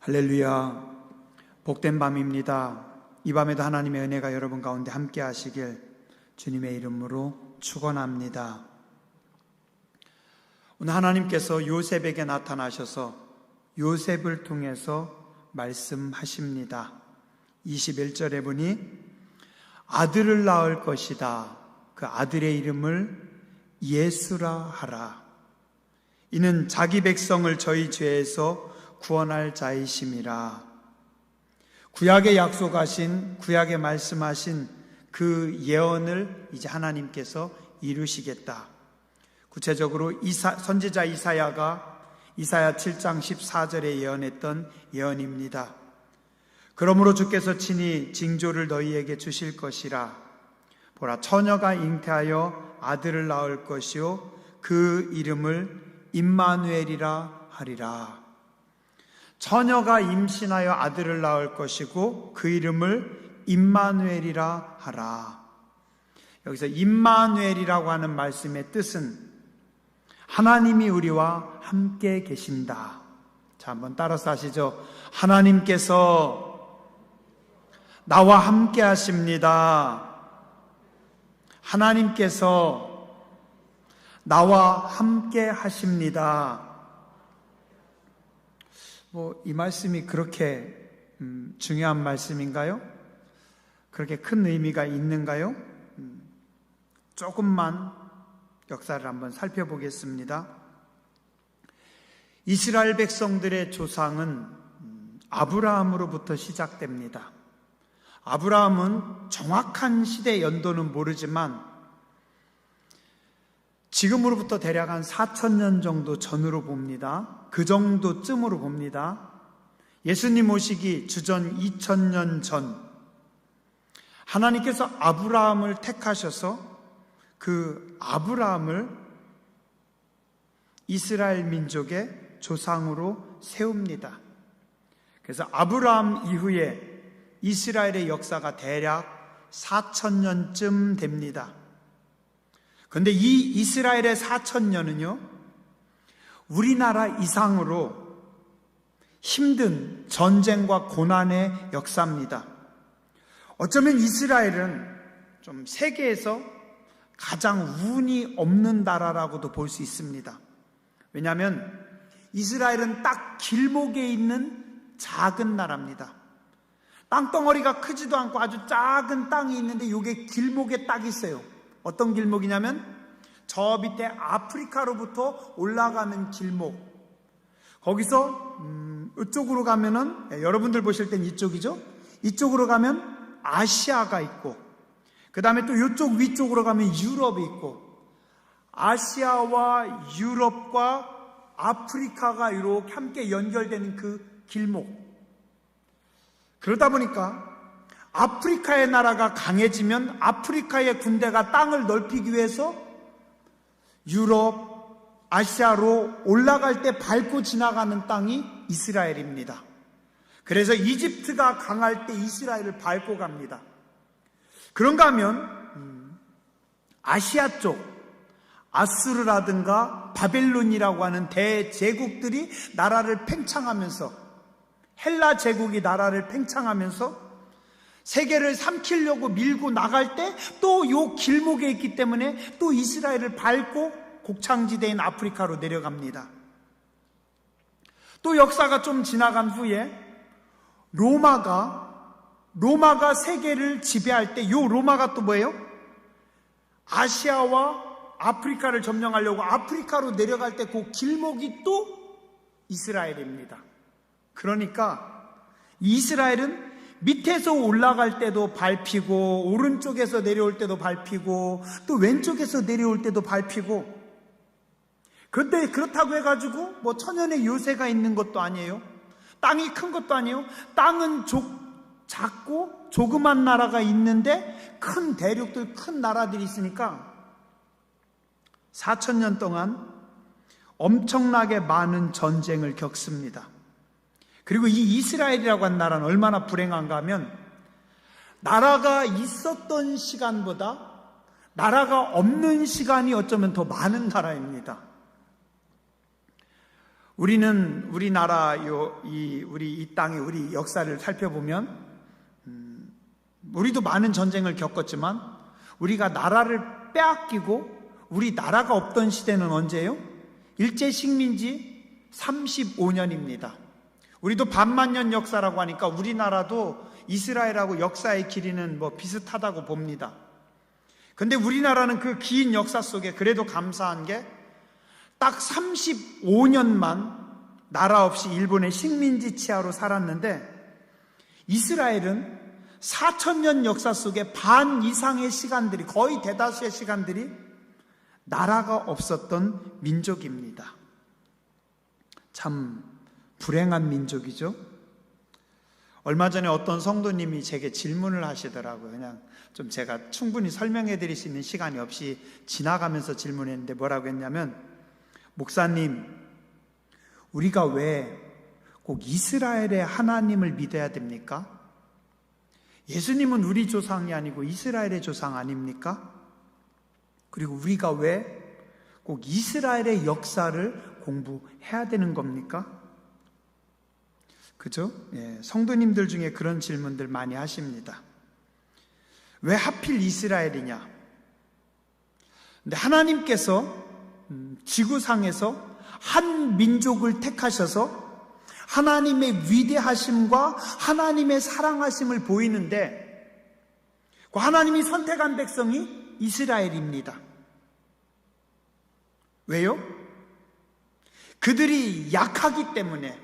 할렐루야. 복된 밤입니다. 이 밤에도 하나님의 은혜가 여러분 가운데 함께 하시길 주님의 이름으로 축원합니다. 오늘 하나님께서 요셉에게 나타나셔서 요셉을 통해서 말씀하십니다. 21절에 보니 아들을 낳을 것이다. 그 아들의 이름을 예수라 하라. 이는 자기 백성을 저희 죄에서 구원할 자이심이라. 구약에 약속하신, 구약에 말씀하신 그 예언을 이제 하나님께서 이루시겠다. 구체적으로 선지자 이사야가 이사야 7장 14절에 예언했던 예언입니다. 그러므로 주께서 친히 징조를 너희에게 주실 것이라. 보라, 처녀가 잉태하여 아들을 낳을 것이요 그 이름을 임마누엘이라 하리라. 처녀가 임신하여 아들을 낳을 것이고 그 이름을 임마누엘이라 하라. 여기서 임마누엘이라고 하는 말씀의 뜻은 하나님이 우리와 함께 계신다. 자, 한번 따라서 하시죠. 하나님께서 나와 함께 하십니다. 하나님께서 나와 함께 하십니다. 이 말씀이 그렇게 중요한 말씀인가요? 그렇게 큰 의미가 있는가요? 조금만 역사를 한번 살펴보겠습니다. 이스라엘 백성들의 조상은 아브라함으로부터 시작됩니다. 아브라함은 정확한 시대 연도는 모르지만 지금으로부터 대략 한 4,000년 정도 전으로 봅니다. 그 정도쯤으로 봅니다. 예수님 오시기 주전 2,000년 전 하나님께서 아브라함을 택하셔서 그 아브라함을 이스라엘 민족의 조상으로 세웁니다. 그래서 아브라함 이후에 이스라엘의 역사가 대략 4,000년쯤 됩니다. 그런데 이 이스라엘의 4,000년은요 우리나라 이상으로 힘든 전쟁과 고난의 역사입니다. 어쩌면 이스라엘은 좀 세계에서 가장 운이 없는 나라라고도 볼 수 있습니다. 왜냐하면 이스라엘은 딱 길목에 있는 작은 나라입니다. 땅덩어리가 크지도 않고 아주 작은 땅이 있는데 이게 길목에 딱 있어요. 어떤 길목이냐면 저 밑에 아프리카로부터 올라가는 길목. 거기서 이쪽으로 가면은 여러분들 보실 땐 이쪽이죠. 이쪽으로 가면 아시아가 있고 그 다음에 또 이쪽 위쪽으로 가면 유럽이 있고 아시아와 유럽과 아프리카가 이렇게 함께 연결되는 그 길목. 그러다 보니까 아프리카의 나라가 강해지면 아프리카의 군대가 땅을 넓히기 위해서 유럽, 아시아로 올라갈 때 밟고 지나가는 땅이 이스라엘입니다. 그래서 이집트가 강할 때 이스라엘을 밟고 갑니다. 그런가 하면 아시아 쪽 아수르라든가 바벨론이라고 하는 대제국들이 나라를 팽창하면서 헬라 제국이 나라를 팽창하면서 세계를 삼키려고 밀고 나갈 때 또 요 길목에 있기 때문에 또 이스라엘을 밟고 곡창지대인 아프리카로 내려갑니다. 또 역사가 좀 지나간 후에 로마가 세계를 지배할 때 요 로마가 또 뭐예요? 아시아와 아프리카를 점령하려고 아프리카로 내려갈 때 그 길목이 또 이스라엘입니다. 그러니까 이스라엘은 밑에서 올라갈 때도 밟히고 오른쪽에서 내려올 때도 밟히고 또 왼쪽에서 내려올 때도 밟히고. 그런데 그렇다고 해가지고 뭐 천연의 요새가 있는 것도 아니에요. 땅이 큰 것도 아니에요. 땅은 작고 조그만 나라가 있는데 큰 대륙들, 큰 나라들이 있으니까 4,000년 동안 엄청나게 많은 전쟁을 겪습니다. 그리고 이 이스라엘이라고 한 나라는 얼마나 불행한가 하면 나라가 있었던 시간보다 나라가 없는 시간이 어쩌면 더 많은 나라입니다. 우리는 우리나라 우리 이 땅의 우리 역사를 살펴보면 우리도 많은 전쟁을 겪었지만 우리가 나라를 빼앗기고 우리 나라가 없던 시대는 언제예요? 일제 식민지 35년입니다. 우리도 반만년 역사라고 하니까 우리나라도 이스라엘하고 역사의 길이는 비슷하다고 봅니다. 근데 우리나라는 그 긴 역사 속에 그래도 감사한 게 딱 35년만 나라 없이 일본의 식민지 치하로 살았는데, 이스라엘은 4,000년 역사 속에 반 이상의 시간들이, 거의 대다수의 시간들이 나라가 없었던 민족입니다. 참 불행한 민족이죠. 얼마 전에 어떤 성도님이 제게 질문을 하시더라고요. 그냥 좀 제가 충분히 설명해 드릴 수 있는 시간이 없이 지나가면서 질문했는데 뭐라고 했냐면, 목사님, 우리가 왜 꼭 이스라엘의 하나님을 믿어야 됩니까? 예수님은 우리 조상이 아니고 이스라엘의 조상 아닙니까? 그리고 우리가 왜 꼭 이스라엘의 역사를 공부해야 되는 겁니까? 그죠? 성도님들 중에 그런 질문들 많이 하십니다. 왜 하필 이스라엘이냐? 근데 하나님께서 지구상에서 한 민족을 택하셔서 하나님의 위대하심과 하나님의 사랑하심을 보이는데, 그 하나님이 선택한 백성이 이스라엘입니다. 왜요? 그들이 약하기 때문에,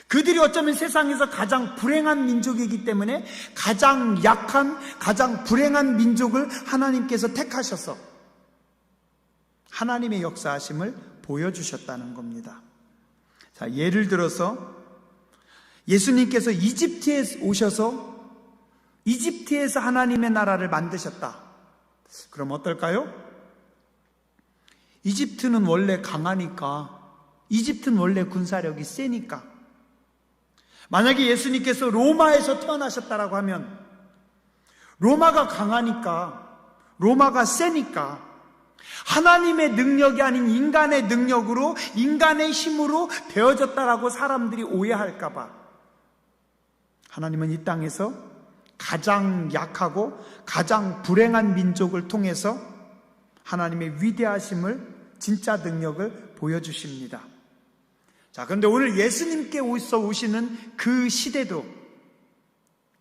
그들이 어쩌면 세상에서 가장 불행한 민족이기 때문에 가장 약한, 가장 불행한 민족을 하나님께서 택하셔서 하나님의 역사하심을 보여주셨다는 겁니다. 자, 예를 들어서 예수님께서 이집트에 오셔서 이집트에서 하나님의 나라를 만드셨다. 그럼 어떨까요? 이집트는 원래 강하니까, 이집트는 원래 군사력이 세니까, 만약에 예수님께서 로마에서 태어나셨다라고 하면 로마가 강하니까, 로마가 세니까 하나님의 능력이 아닌 인간의 능력으로, 인간의 힘으로 되어졌다라고 사람들이 오해할까봐 하나님은 이 땅에서 가장 약하고 가장 불행한 민족을 통해서 하나님의 위대하심을, 진짜 능력을 보여주십니다. 자, 그런데 오늘 예수님께서 오시는 그 시대도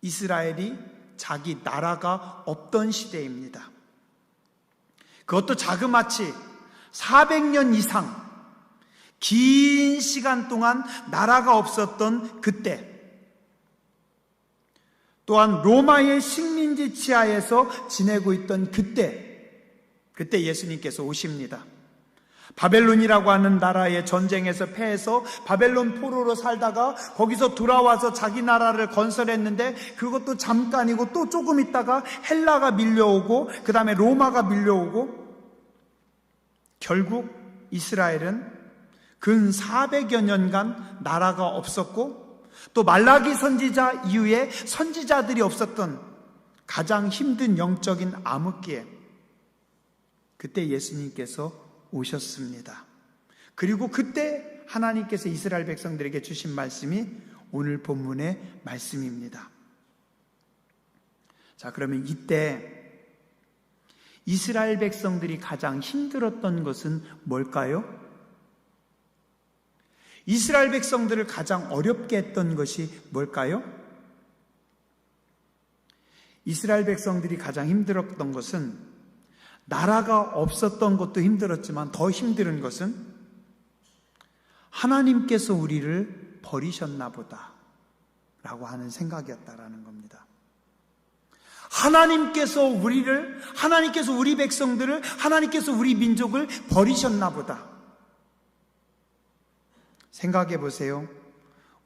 이스라엘이 자기 나라가 없던 시대입니다. 그것도 자그마치 400년 이상 긴 시간 동안 나라가 없었던 그때, 또한 로마의 식민지 치하에서 지내고 있던 그때 예수님께서 오십니다. 바벨론이라고 하는 나라의 전쟁에서 패해서 바벨론 포로로 살다가 거기서 돌아와서 자기 나라를 건설했는데, 그것도 잠깐이고 또 조금 있다가 헬라가 밀려오고 그 다음에 로마가 밀려오고, 결국 이스라엘은 근 400여 년간 나라가 없었고, 또 말라기 선지자 이후에 선지자들이 없었던 가장 힘든 영적인 암흑기에 그때 예수님께서 오셨습니다. 그리고 그때 하나님께서 이스라엘 백성들에게 주신 말씀이 오늘 본문의 말씀입니다. 자, 그러면 이때 이스라엘 백성들이 가장 힘들었던 것은 뭘까요? 이스라엘 백성들을 가장 어렵게 했던 것이 뭘까요? 이스라엘 백성들이 가장 힘들었던 것은, 나라가 없었던 것도 힘들었지만 더 힘든 것은 하나님께서 우리를 버리셨나 보다 라고 하는 생각이었다라는 겁니다. 하나님께서 우리 백성들을, 하나님께서 우리 민족을 버리셨나 보다. 생각해 보세요.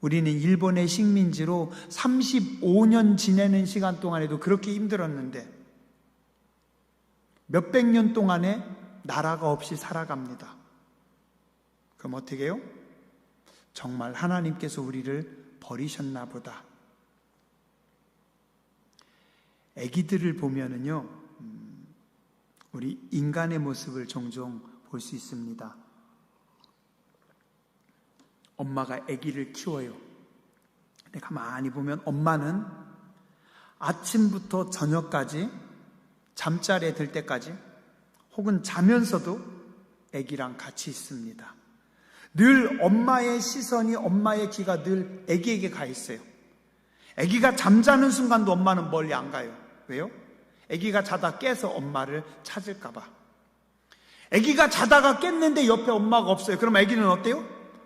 우리는 일본의 식민지로 35년 지내는 시간 동안에도 그렇게 힘들었는데 몇백 년 동안에 나라가 없이 살아갑니다. 그럼 어떻게 해요? 정말 하나님께서 우리를 버리셨나 보다. 아기들을 보면은요, 우리 인간의 모습을 종종 볼 수 있습니다. 엄마가 아기를 키워요. 근데 가만히 보면 엄마는 아침부터 저녁까지, 잠자리에 들 때까지, 혹은 자면서도 아기랑 같이 있습니다. 늘 엄마의 시선이, 엄마의 귀가 늘 아기에게 가 있어요. 아기가 잠자는 순간도 엄마는 멀리 안 가요. 왜요? 아기가 자다 깨서 엄마를 찾을까 봐. 아기가 자다가 깼는데 옆에 엄마가 없어요. 그럼 아기는 어때요?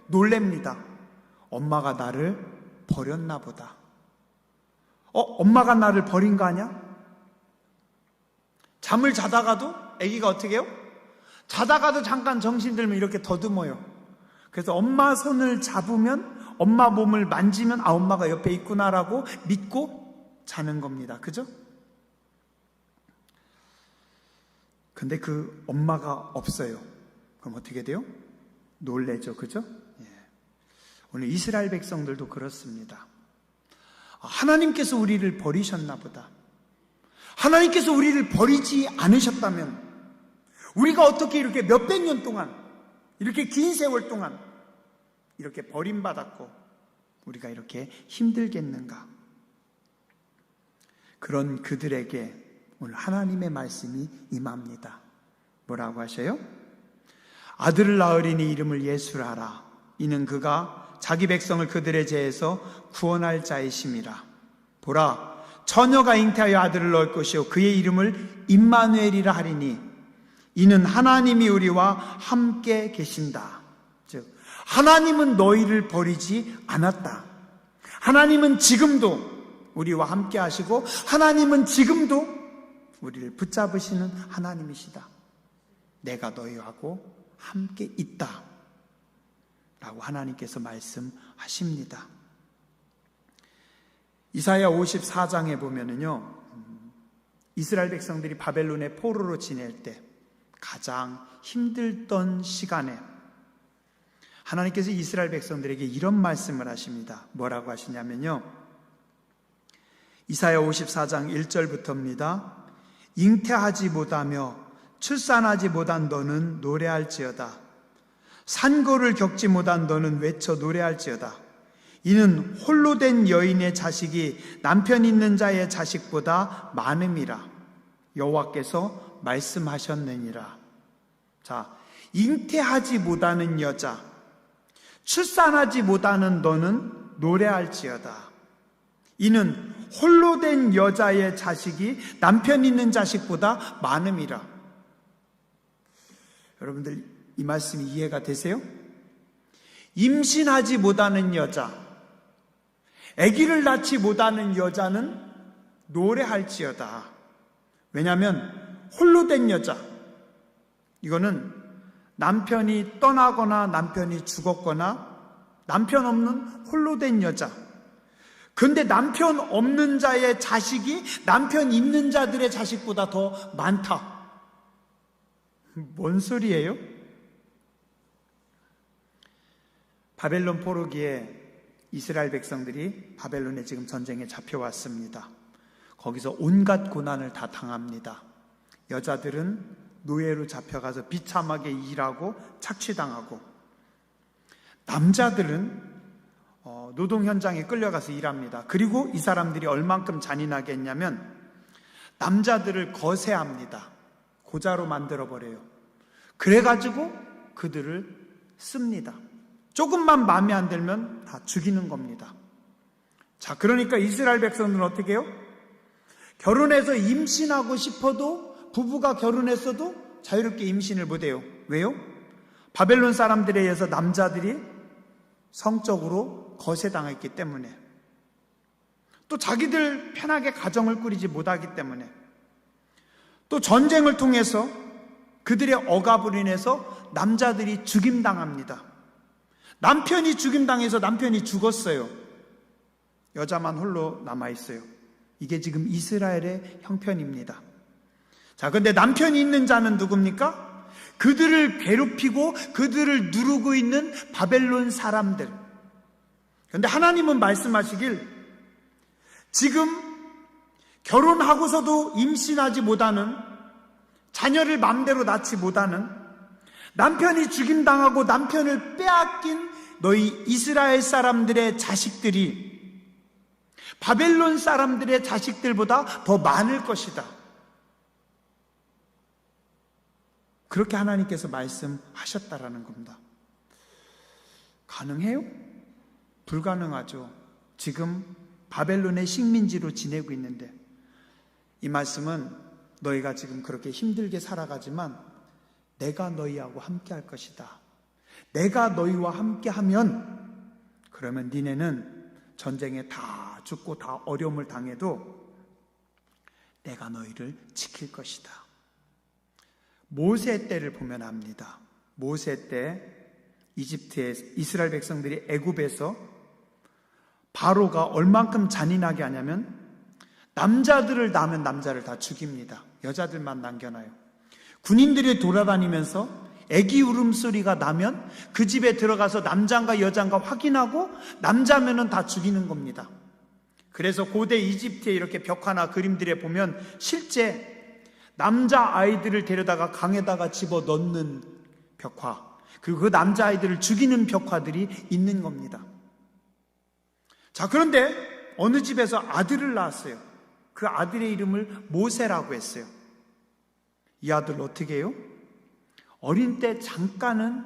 놀랍니다. 엄마가 나를 버렸나 보다. 엄마가 나를 버린 거 아니야? 잠을 자다가도 아기가 어떻게 해요? 자다가도 잠깐 정신 들면 이렇게 더듬어요. 그래서 엄마 손을 잡으면, 엄마 몸을 만지면 엄마가 옆에 있구나라고 믿고 자는 겁니다. 그죠? 근데 그 엄마가 없어요. 그럼 어떻게 돼요? 놀래죠. 그죠? 예. 오늘 이스라엘 백성들도 그렇습니다. 하나님께서 우리를 버리셨나 보다. 하나님께서 우리를 버리지 않으셨다면 우리가 어떻게 이렇게 몇백 년 동안, 이렇게 긴 세월 동안 이렇게 버림받았고 우리가 이렇게 힘들겠는가? 그런 그들에게 오늘 하나님의 말씀이 임합니다. 뭐라고 하셔요? 아들을 낳으리니 이름을 예수라 하라. 이는 그가 자기 백성을 그들의 죄에서 구원할 자이심이라. 보라, 처녀가 잉태하여 아들을 낳을 것이요 그의 이름을 임마누엘이라 하리니 이는 하나님이 우리와 함께 계신다. 즉 하나님은 너희를 버리지 않았다. 하나님은 지금도 우리와 함께 하시고 하나님은 지금도 우리를 붙잡으시는 하나님이시다. 내가 너희하고 함께 있다 라고 하나님께서 말씀하십니다. 이사야 54장에 보면은요, 이스라엘 백성들이 바벨론의 포로로 지낼 때 가장 힘들던 시간에 하나님께서 이스라엘 백성들에게 이런 말씀을 하십니다. 뭐라고 하시냐면요, 이사야 54장 1절부터입니다. 잉태하지 못하며 출산하지 못한 너는 노래할지어다. 산고를 겪지 못한 너는 외쳐 노래할지어다. 이는 홀로 된 여인의 자식이 남편 있는 자의 자식보다 많음이라. 여호와께서 말씀하셨느니라. 자, 잉태하지 못하는 여자, 출산하지 못하는 너는 노래할지어다. 이는 홀로 된 여자의 자식이 남편 있는 자식보다 많음이라. 여러분들 이 말씀이 이해가 되세요? 임신하지 못하는 여자, 아기를 낳지 못하는 여자는 노래할지어다. 왜냐하면 홀로 된 여자, 이거는 남편이 떠나거나 남편이 죽었거나 남편 없는 홀로 된 여자. 근데 남편 없는 자의 자식이 남편 있는 자들의 자식보다 더 많다. 뭔 소리예요? 바벨론 포로기에 이스라엘 백성들이 바벨론에 지금 전쟁에 잡혀왔습니다. 거기서 온갖 고난을 다 당합니다. 여자들은 노예로 잡혀가서 비참하게 일하고 착취당하고, 남자들은 노동 현장에 끌려가서 일합니다. 그리고 이 사람들이 얼만큼 잔인하게 했냐면 남자들을 거세합니다. 고자로 만들어버려요. 그래가지고 그들을 씁니다. 조금만 마음에 안 들면 다 죽이는 겁니다. 자, 그러니까 이스라엘 백성들은 어떻게 해요? 결혼해서 임신하고 싶어도, 부부가 결혼했어도 자유롭게 임신을 못해요. 왜요? 바벨론 사람들에 의해서 남자들이 성적으로 거세당했기 때문에, 또 자기들 편하게 가정을 꾸리지 못하기 때문에, 또 전쟁을 통해서 그들의 억압으로 인해서 남자들이 죽임당합니다. 남편이 죽임당해서 남편이 죽었어요. 여자만 홀로 남아있어요. 이게 지금 이스라엘의 형편입니다. 자, 근데 남편이 있는 자는 누굽니까? 그들을 괴롭히고 그들을 누르고 있는 바벨론 사람들. 그런데 하나님은 말씀하시길, 지금 결혼하고서도 임신하지 못하는, 자녀를 마음대로 낳지 못하는, 남편이 죽임당하고 남편을 빼앗긴 너희 이스라엘 사람들의 자식들이 바벨론 사람들의 자식들보다 더 많을 것이다. 그렇게 하나님께서 말씀하셨다라는 겁니다. 가능해요? 불가능하죠. 지금 바벨론의 식민지로 지내고 있는데, 이 말씀은 너희가 지금 그렇게 힘들게 살아가지만 내가 너희하고 함께 할 것이다. 내가 너희와 함께 하면, 그러면 니네는 전쟁에 다 죽고 다 어려움을 당해도 내가 너희를 지킬 것이다. 모세 때를 보면 압니다. 모세 때 이집트에 이스라엘 백성들이 애굽에서 바로가 얼만큼 잔인하게 하냐면 남자들을 낳으면 남자를 다 죽입니다. 여자들만 남겨놔요. 군인들이 돌아다니면서 애기 울음소리가 나면 그 집에 들어가서 남자인가 여자인가 확인하고 남자면은 다 죽이는 겁니다. 그래서 고대 이집트에 이렇게 벽화나 그림들에 보면 실제 남자아이들을 데려다가 강에다가 집어 넣는 벽화, 그리고 그 남자아이들을 죽이는 벽화들이 있는 겁니다. 자, 그런데 어느 집에서 아들을 낳았어요. 그 아들의 이름을 모세라고 했어요. 이 아들 어떻게 해요? 어린 때 잠깐은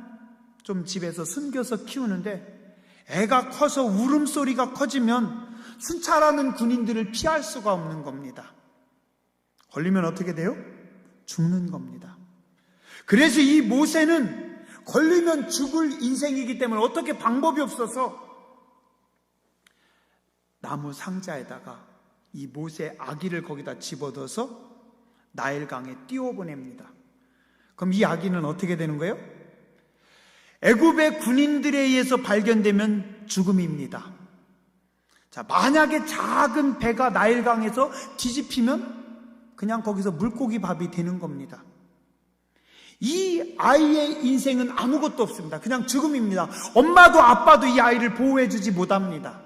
좀 집에서 숨겨서 키우는데 애가 커서 울음소리가 커지면 순찰하는 군인들을 피할 수가 없는 겁니다. 걸리면 어떻게 돼요? 죽는 겁니다. 그래서 이 모세는 걸리면 죽을 인생이기 때문에 어떻게 방법이 없어서 나무 상자에다가 이 모세 아기를 거기다 집어넣어서 나일강에 띄워보냅니다. 그럼 이 아기는 어떻게 되는 거예요? 애굽의 군인들에 의해서 발견되면 죽음입니다. 자, 만약에 작은 배가 나일강에서 뒤집히면 그냥 거기서 물고기 밥이 되는 겁니다. 이 아이의 인생은 아무것도 없습니다. 그냥 죽음입니다. 엄마도 아빠도 이 아이를 보호해주지 못합니다.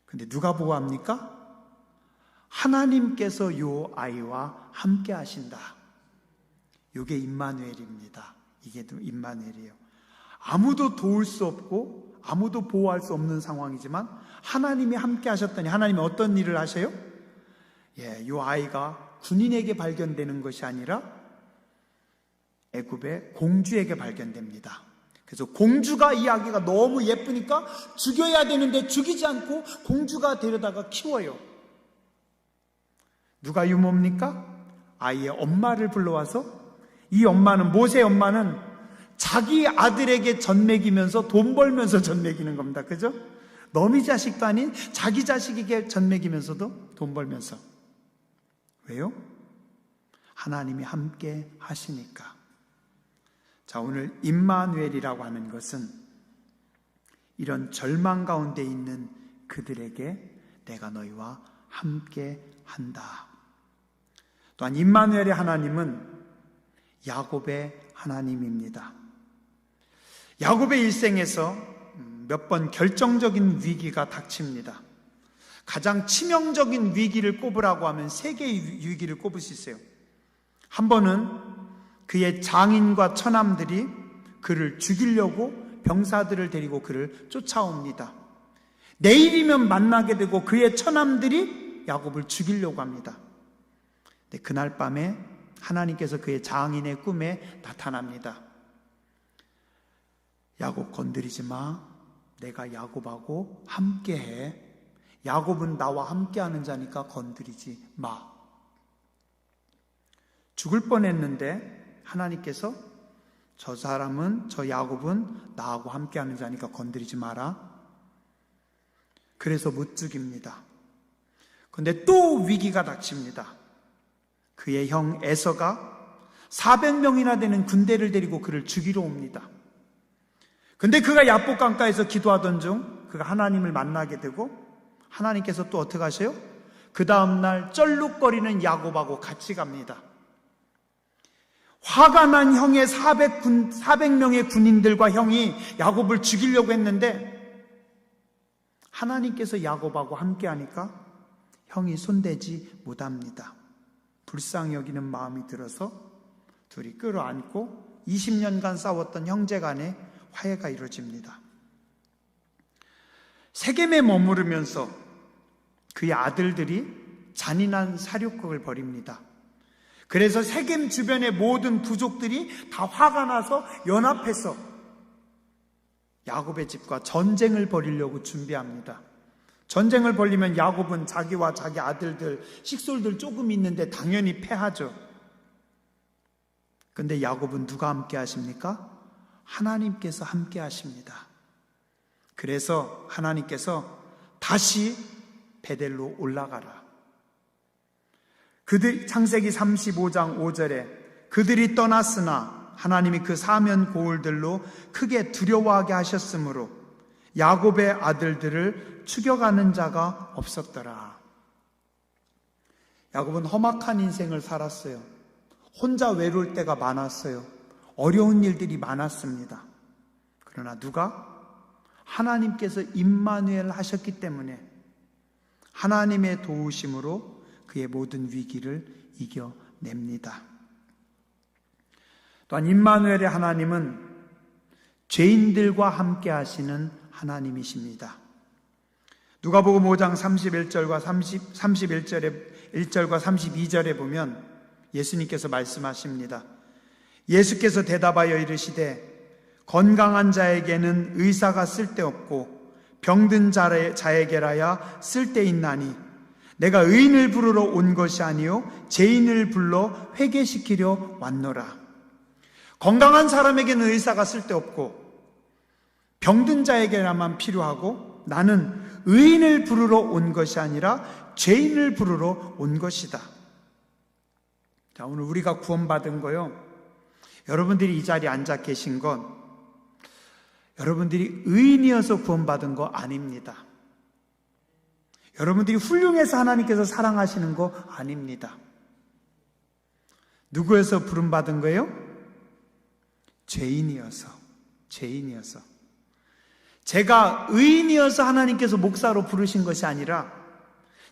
근데 누가 보호합니까? 하나님께서 이 아이와 함께 하신다. 이게 임마누엘입니다. 이게 임마누엘이에요. 아무도 도울 수 없고 아무도 보호할 수 없는 상황이지만 하나님이 함께 하셨더니 하나님이 어떤 일을 하셔요? 이 아이가 군인에게 발견되는 것이 아니라 애굽의 공주에게 발견됩니다. 그래서 공주가 이 아기가 너무 예쁘니까 죽여야 되는데 죽이지 않고 공주가 데려다가 키워요. 누가 유모입니까? 아이의 엄마를 불러와서, 이 엄마는, 모세의 엄마는 자기 아들에게 젖 먹이면서 돈 벌면서 젖 먹이는 겁니다. 그죠? 너미 자식도 아닌 자기 자식에게 젖 먹이면서도 돈 벌면서. 왜요? 하나님이 함께 하시니까. 자, 오늘 임마누엘이라고 하는 것은 이런 절망 가운데 있는 그들에게 내가 너희와 함께 한다. 또한 임마누엘의 하나님은 야곱의 하나님입니다. 야곱의 일생에서 몇 번 결정적인 위기가 닥칩니다. 가장 치명적인 위기를 꼽으라고 하면 3개의 위기를 꼽을 수 있어요. 한 번은 그의 장인과 처남들이 그를 죽이려고 병사들을 데리고 그를 쫓아옵니다. 내일이면 만나게 되고 그의 처남들이 야곱을 죽이려고 합니다. 근데 그날 밤에 하나님께서 그의 장인의 꿈에 나타납니다. 야곱 건드리지 마. 내가 야곱하고 함께해. 야곱은 나와 함께하는 자니까 건드리지 마. 죽을 뻔했는데 하나님께서 저 사람은, 저 야곱은 나하고 함께하는 자니까 건드리지 마라. 그래서 못 죽입니다. 그런데 또 위기가 닥칩니다. 그의 형 에서가 400명이나 되는 군대를 데리고 그를 죽이러 옵니다. 근데 그가 야복 강가에서 기도하던 중 그가 하나님을 만나게 되고 하나님께서 또 어떻게 하셔요? 그 다음날 쩔룩거리는 야곱하고 같이 갑니다. 화가 난 형의 400명의 군인들과 형이 야곱을 죽이려고 했는데 하나님께서 야곱하고 함께 하니까 형이 손대지 못합니다. 불쌍히 여기는 마음이 들어서 둘이 끌어안고 20년간 싸웠던 형제 간에 화해가 이루어집니다. 세겜에 머무르면서 그의 아들들이 잔인한 살육극을 벌입니다. 그래서 세겜 주변의 모든 부족들이 다 화가 나서 연합해서 야곱의 집과 전쟁을 벌이려고 준비합니다. 전쟁을 벌이면 야곱은 자기와 자기 아들들, 식솔들 조금 있는데 당연히 패하죠. 근데 야곱은 누가 함께 하십니까? 하나님께서 함께 하십니다. 그래서 하나님께서 다시 베델로 올라가라. 창세기 35장 5절에 그들이 떠났으나 하나님이 그 사면 고울들로 크게 두려워하게 하셨으므로 야곱의 아들들을 추격하는 자가 없었더라. 야곱은 험악한 인생을 살았어요. 혼자 외로울 때가 많았어요. 어려운 일들이 많았습니다. 그러나 누가? 하나님께서 임마누엘 하셨기 때문에 하나님의 도우심으로 그의 모든 위기를 이겨냅니다. 또한 임마누엘의 하나님은 죄인들과 함께 하시는 하나님이십니다. 누가복음 5장 31절과 1절과 32절에 보면 예수님께서 말씀하십니다. 예수께서 대답하여 이르시되 건강한 자에게는 의사가 쓸데없고 병든 자에게라야 쓸데있나니 내가 의인을 부르러 온 것이 아니요 죄인을 불러 회개시키려 왔노라. 건강한 사람에게는 의사가 쓸데없고 병든 자에게라만 필요하고 나는 의인을 부르러 온 것이 아니라 죄인을 부르러 온 것이다. 자, 오늘 우리가 구원받은 거요, 여러분들이 이 자리에 앉아 계신 건 여러분들이 의인이어서 구원받은 거 아닙니다. 여러분들이 훌륭해서 하나님께서 사랑하시는 거 아닙니다. 누구에서 부름받은 거예요? 죄인이어서. 제가 의인이어서 하나님께서 목사로 부르신 것이 아니라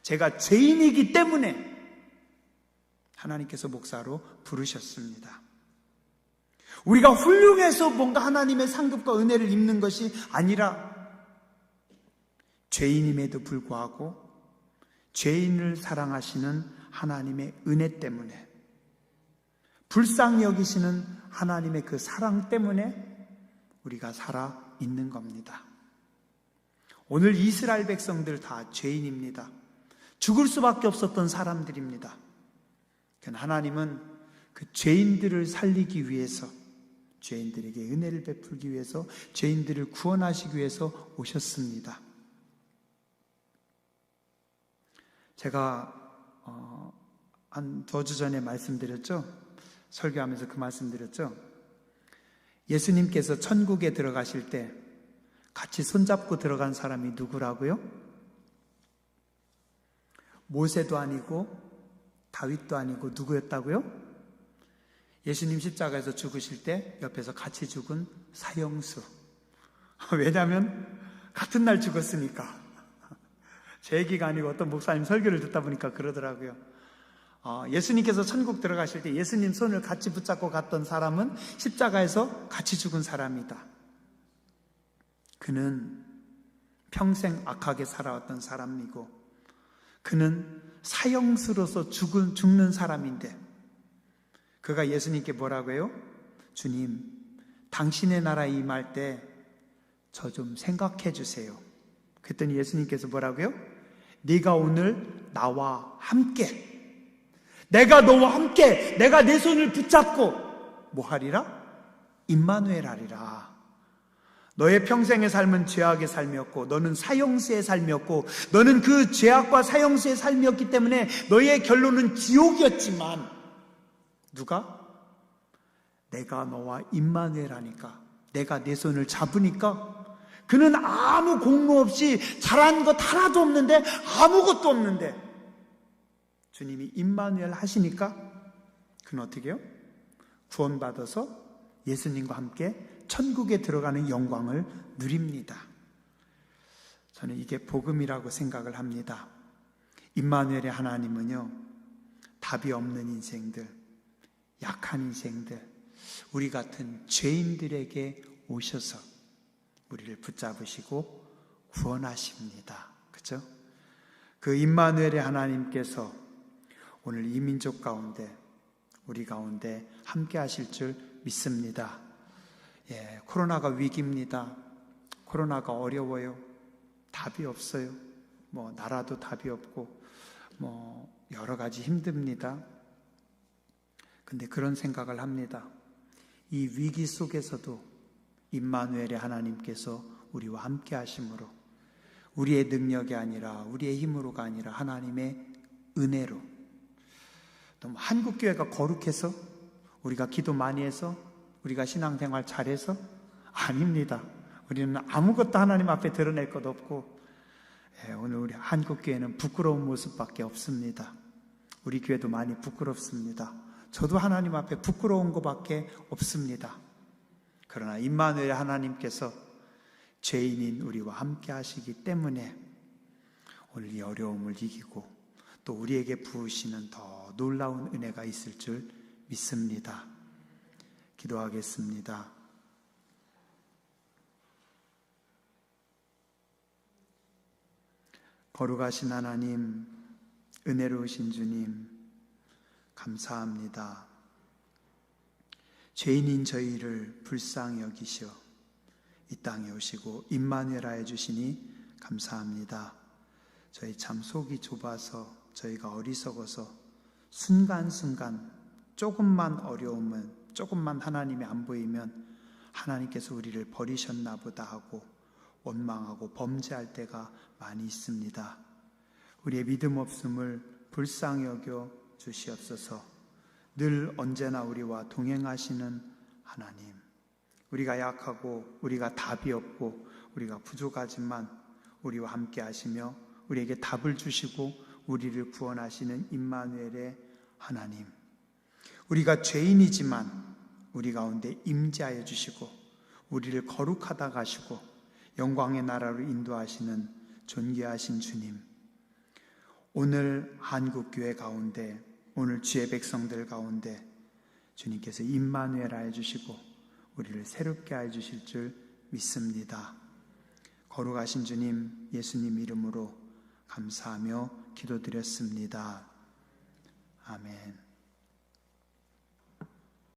제가 죄인이기 때문에 하나님께서 목사로 부르셨습니다. 우리가 훌륭해서 뭔가 하나님의 상급과 은혜를 입는 것이 아니라 죄인임에도 불구하고 죄인을 사랑하시는 하나님의 은혜 때문에, 불쌍히 여기시는 하나님의 그 사랑 때문에 우리가 살아 있는 겁니다. 오늘 이스라엘 백성들 다 죄인입니다. 죽을 수밖에 없었던 사람들입니다. 하나님은 그 죄인들을 살리기 위해서, 죄인들에게 은혜를 베풀기 위해서, 죄인들을 구원하시기 위해서 오셨습니다. 제가 한 2주 전에 말씀드렸죠? 설교하면서 그 말씀드렸죠? 예수님께서 천국에 들어가실 때 같이 손잡고 들어간 사람이 누구라고요? 모세도 아니고 다윗도 아니고 누구였다고요? 예수님 십자가에서 죽으실 때 옆에서 같이 죽은 사형수. 왜냐하면 같은 날 죽었으니까. 제 얘기가 아니고 어떤 목사님 설교를 듣다 보니까 그러더라고요. 예수님께서 천국 들어가실 때 예수님 손을 같이 붙잡고 갔던 사람은 십자가에서 같이 죽은 사람이다. 그는 평생 악하게 살아왔던 사람이고 그는 사형수로서 죽는 사람인데 그가 예수님께 뭐라고 해요? 주님, 당신의 나라에 임할 때 저 좀 생각해 주세요. 그랬더니 예수님께서 뭐라고요? 네가 오늘 나와 함께, 내가 너와 함께, 내가 내 손을 붙잡고 뭐 하리라? 임마누엘 하리라. 너의 평생의 삶은 죄악의 삶이었고 너는 사형수의 삶이었고 너는 그 죄악과 사형수의 삶이었기 때문에 너의 결론은 지옥이었지만 누가? 내가 너와 임마누엘 하니까, 내가 내 손을 잡으니까 그는 아무 공로 없이 잘한 것 하나도 없는데, 아무것도 없는데 주님이 임마누엘 하시니까 그는 어떻게 해요? 구원받아서 예수님과 함께 천국에 들어가는 영광을 누립니다. 저는 이게 복음이라고 생각을 합니다. 임마누엘의 하나님은요, 답이 없는 인생들, 약한 인생들, 우리 같은 죄인들에게 오셔서 우리를 붙잡으시고 구원하십니다. 그렇죠? 그 임마누엘의 하나님께서 오늘 이 민족 가운데, 우리 가운데 함께 하실 줄 믿습니다. 코로나가 위기입니다. 코로나가 어려워요. 답이 없어요. 나라도 답이 없고 여러 가지 힘듭니다. 근데 그런 생각을 합니다. 이 위기 속에서도 임마누엘의 하나님께서 우리와 함께 하심으로, 우리의 능력이 아니라 우리의 힘으로가 아니라 하나님의 은혜로, 또 한국교회가 거룩해서, 우리가 기도 많이 해서, 우리가 신앙생활 잘해서? 아닙니다. 우리는 아무것도 하나님 앞에 드러낼 것 없고, 오늘 우리 한국교회는 부끄러운 모습밖에 없습니다. 우리 교회도 많이 부끄럽습니다. 저도 하나님 앞에 부끄러운 것밖에 없습니다. 그러나 임마누엘 하나님께서 죄인인 우리와 함께 하시기 때문에 오늘 이 어려움을 이기고 또 우리에게 부으시는 더 놀라운 은혜가 있을 줄 믿습니다. 기도하겠습니다. 거룩하신 하나님, 은혜로우신 주님, 감사합니다. 죄인인 저희를 불쌍히 여기시어 이 땅에 오시고 임마누엘 하여 주시니 감사합니다. 저희 참 속이 좁아서, 저희가 어리석어서 순간순간 조금만 어려우면, 조금만 하나님이 안 보이면 하나님께서 우리를 버리셨나 보다 하고 원망하고 범죄할 때가 많이 있습니다. 우리의 믿음 없음을 불쌍히 여겨 주시옵소서. 늘 언제나 우리와 동행하시는 하나님, 우리가 약하고 우리가 답이 없고 우리가 부족하지만 우리와 함께 하시며 우리에게 답을 주시고 우리를 구원하시는 임마누엘의 하나님, 우리가 죄인이지만 우리 가운데 임재하여 주시고 우리를 거룩하다 가시고 영광의 나라로 인도하시는 존귀하신 주님, 오늘 한국교회 가운데, 오늘 주의 백성들 가운데 주님께서 임마누엘 하여 주시고 우리를 새롭게 하여 주실 줄 믿습니다. 거룩하신 주님, 예수님 이름으로 감사하며 기도드렸습니다. 아멘.